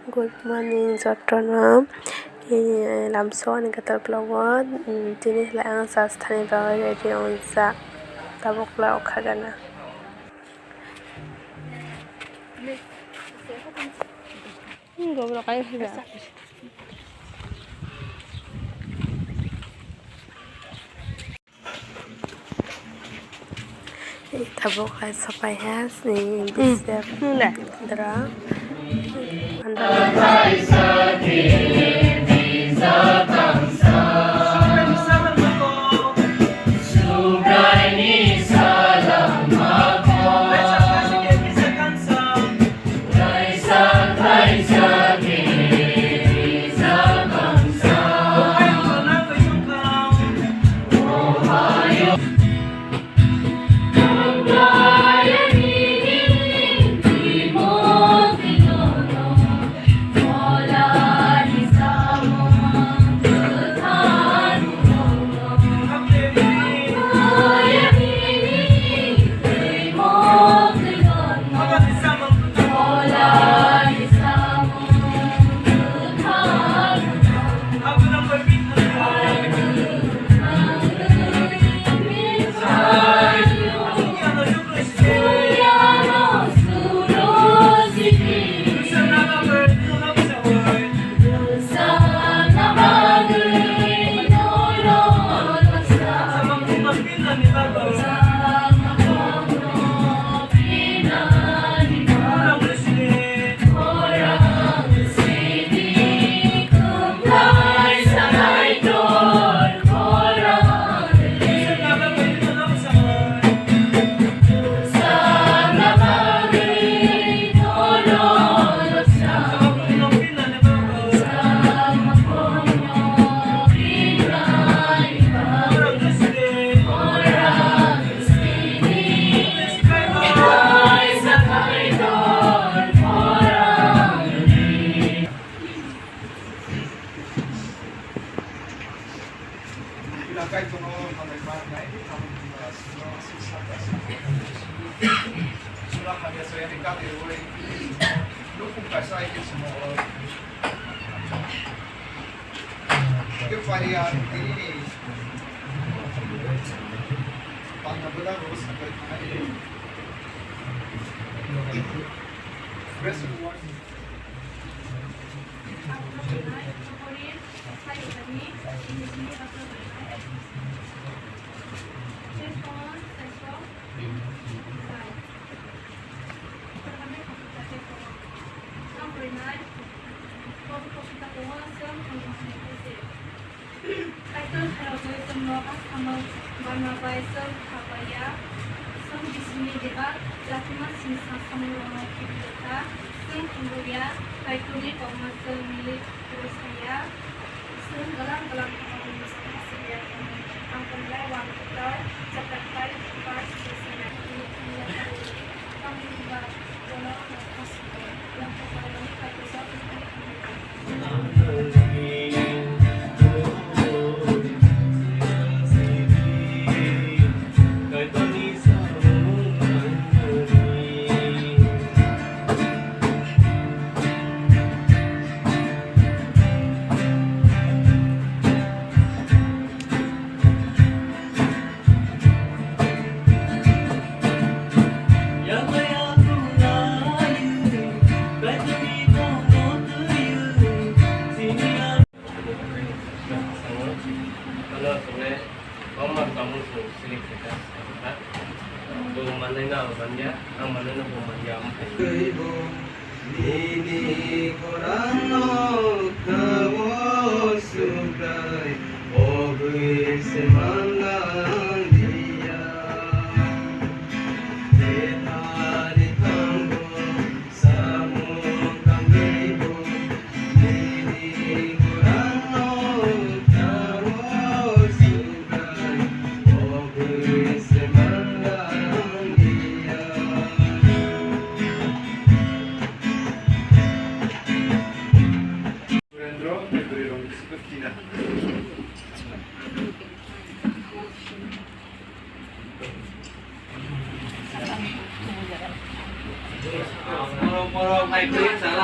Good morning Jotronam. Lamso ni katar plawat. Tini la ang sas thani bagai ready on sa tabok la okhagana. Goblo kayo hiba. Tabok ay sapai has ni bisep dra.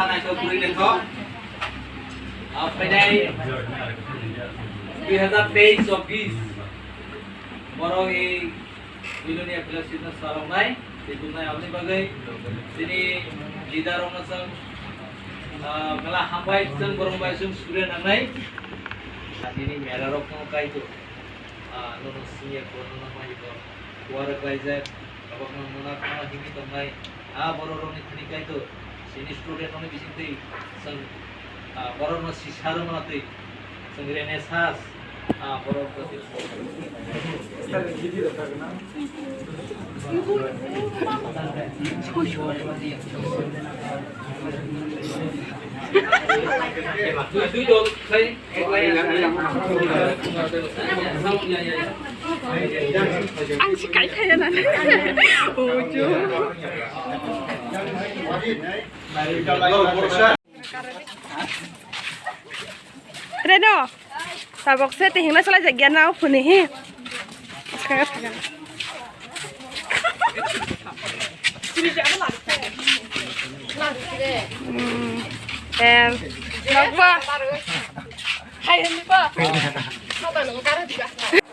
नायखौ बुरै लेखक फैनाय 2023-24 बर' এই बिलोनिया फिलासिनो सारावनाय बेखौनाय आबनि बागै दिनै लिडारावनो जों मेला हामबाय जों बरंबाय जों सुरे नांनाय दिनै मेलाराव কোনো কাইতো नुनो सिनियरखौ नुनो माहिबो वार गायजाय गावखौ नुना खाना हिমি दंनाय बर' रावनि खानि काइतो सिनि स्टुडेन्टनि बिसिंतै जों बर' रावनि सिसारो मानातै जों रेनेसास बर' प्रति দুই দল খাই आंसो गायखाया नालाय ओजो Reno, sabok saya tinggal salah jagian nào pun nih. Sekarang sekarang. Apa? Hai ini pak.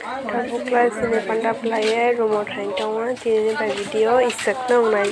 Tabuk kelas ini pandap layar remote hand tawang, ini video isak nang nai.